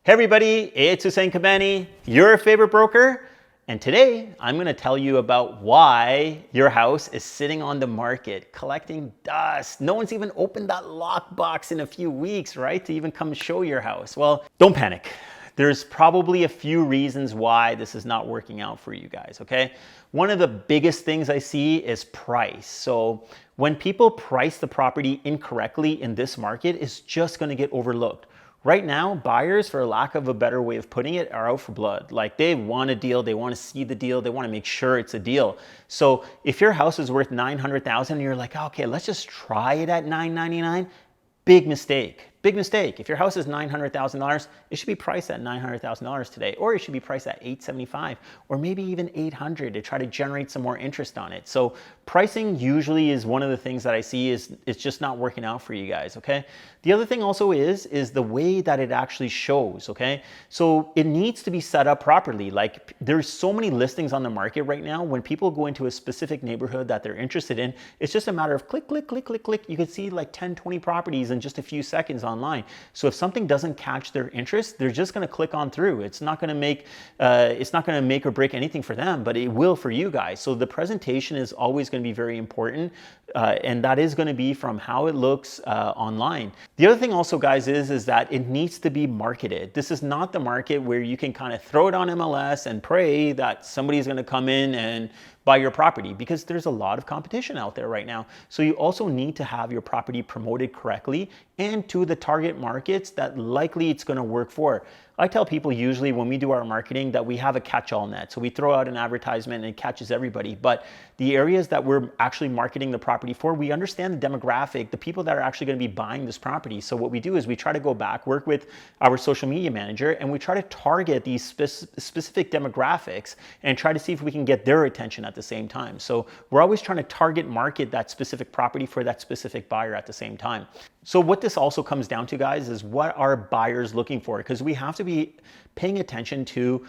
Hey everybody, it's Hussein Kabani, your favorite broker. And today I'm going to tell you about why your house is sitting on the market, collecting dust. No one's even opened that lockbox in a few weeks, right? To even come show your house. Well, don't panic. There's probably a few reasons why this is not working out for you guys, okay? One of the biggest things I see is price. So when people price the property incorrectly in this market, it's just going to get overlooked. Right now, buyers, for lack of a better way of putting it, are out for blood. Like, they want a deal, they want to see the deal, they want to make sure it's a deal. So if your house is worth $900,000 and you're like, okay, let's just try it at $999, big mistake. Big mistake. If your house is $900,000, it should be priced at $900,000 today, or it should be priced at $875,000, or maybe even $800,000 to try to generate some more interest on it. So pricing usually is one of the things that I see is it's just not working out for you guys. Okay. The other thing also is the way that it actually shows. Okay. So it needs to be set up properly. Like, there's so many listings on the market right now. When people go into a specific neighborhood that they're interested in, it's just a matter of click, click, click, click, click. You can see like 10, 20 properties in just a few seconds online. So if something doesn't catch their interest, they're just going to click on through. It's not going to make or break anything for them, but it will for you guys. So the presentation is always going to be very important, and that is going to be from how it looks online. The other thing also, guys, is that it needs to be marketed. This is not the market where you can kind of throw it on MLS and pray that somebody's going to come in and buy your property, because there's a lot of competition out there right now. So you also need to have your property promoted correctly and to the target markets that likely it's going to work for. I tell people usually when we do our marketing that we have a catch-all net. So we throw out an advertisement and it catches everybody. But the areas that we're actually marketing the property for, we understand the demographic, the people that are actually going to be buying this property. So what we do is we try to go back, work with our social media manager, and we try to target these specific demographics and try to see if we can get their attention at the same time. So we're always trying to target market that specific property for that specific buyer at the same time. So what this also comes down to, guys, is what are buyers looking for? Because we have to be paying attention to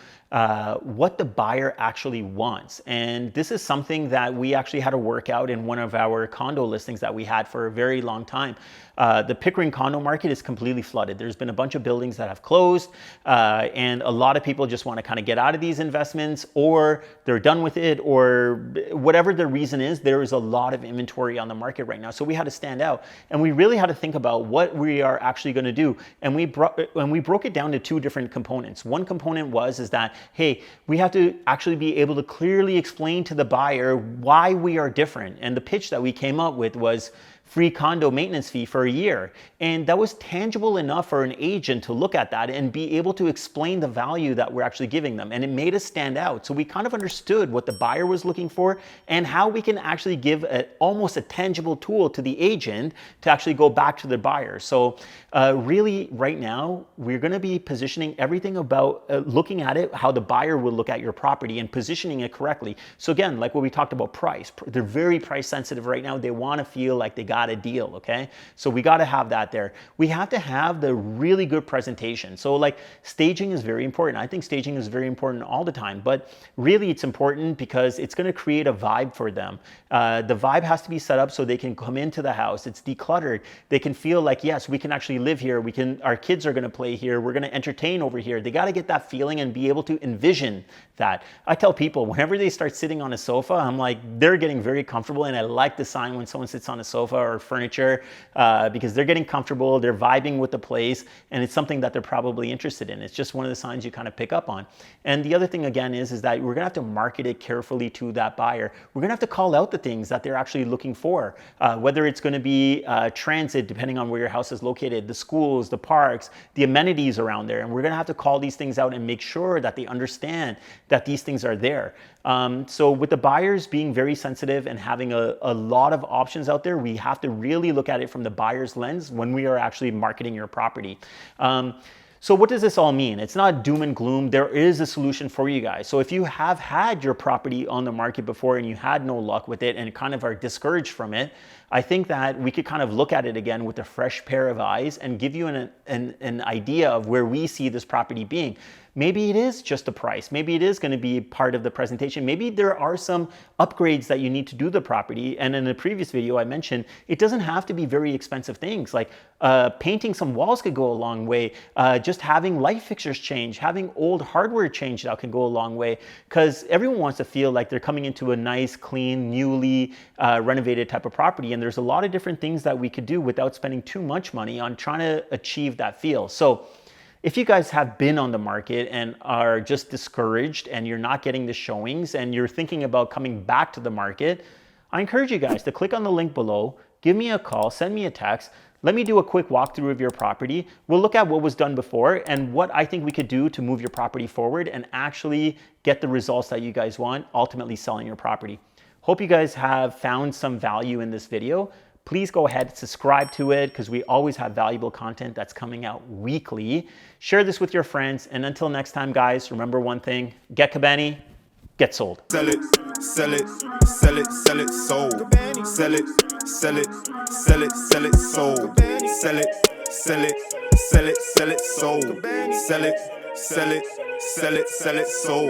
what the buyer actually wants. And this is something that we actually had to work out in one of our condo listings that we had for a very long time. The Pickering condo market is completely flooded. There's been a bunch of buildings that have closed, and a lot of people just want to kind of get out of these investments, or they're done with it, or whatever the reason is. There is a lot of inventory on the market right now. So we had to stand out, and we really had to think about what we are actually going to do. And we broke it down to two different components. One component is that, hey, we have to actually be able to clearly explain to the buyer why we are different. And the pitch that we came up with was free condo maintenance fee for a year. And that was tangible enough for an agent to look at that and be able to explain the value that we're actually giving them. And it made us stand out. So we kind of understood what the buyer was looking for and how we can actually give almost a tangible tool to the agent to actually go back to the buyer. So really right now, we're going to be positioning everything about looking at it, how the buyer will look at your property and positioning it correctly. So again, like what we talked about, price. They're very price sensitive right now. They want to feel like they got a deal, okay? So we got to have that there. We have to have the really good presentation. So like, staging is very important. I think staging is very important all the time, but really it's important because it's going to create a vibe for them. The vibe has to be set up so they can come into the house. It's decluttered. They can feel like, yes, we can actually live here. Our kids are going to play here. We're going to entertain over here. They got to get that feeling and be able to envision that. I tell people whenever they start sitting on a sofa, I'm like, they're getting very comfortable. And I like the sign when someone sits on a sofa or furniture because they're getting comfortable, they're vibing with the place, and it's something that they're probably interested in. It's just one of the signs you kind of pick up on. And the other thing again is that we're gonna have to market it carefully to that buyer. We're gonna have to call out the things that they're actually looking for, whether it's gonna be transit, depending on where your house is located, the schools, the parks, the amenities around there. And we're gonna have to call these things out and make sure that they understand that these things are there. So with the buyers being very sensitive and having a lot of options out there, we have to really look at it from the buyer's lens when we are actually marketing your property. So what does this all mean? It's not doom and gloom. There is a solution for you guys. So if you have had your property on the market before and you had no luck with it and kind of are discouraged from it, I think that we could kind of look at it again with a fresh pair of eyes and give you an idea of where we see this property being. maybe it is just the price. Maybe it is going to be part of the presentation. Maybe there are some upgrades that you need to do the property. And in a previous video, I mentioned it doesn't have to be very expensive things. Like painting some walls could go a long way. Just having light fixtures change, having old hardware changed out can go a long way, because everyone wants to feel like they're coming into a nice, clean, newly renovated type of property. And there's a lot of different things that we could do without spending too much money on trying to achieve that feel. So if you guys have been on the market and are just discouraged and you're not getting the showings and you're thinking about coming back to the market, I encourage you guys to click on the link below, give me a call, send me a text. Let me do a quick walkthrough of your property. We'll look at what was done before and what I think we could do to move your property forward and actually get the results that you guys want, ultimately selling your property. Hope you guys have found some value in this video. Please go ahead and subscribe to it, because we always have valuable content that's coming out weekly. Share this with your friends. And until next time, guys, remember one thing: get Cabani, get sold. Sell it, sell it, sell it, sell it, sold. Sell it, sell it, sell it, sell it, sold. Sell it, sell it, sell it, sell it, sold. Sell it, sell it, sell it, sell it, sold.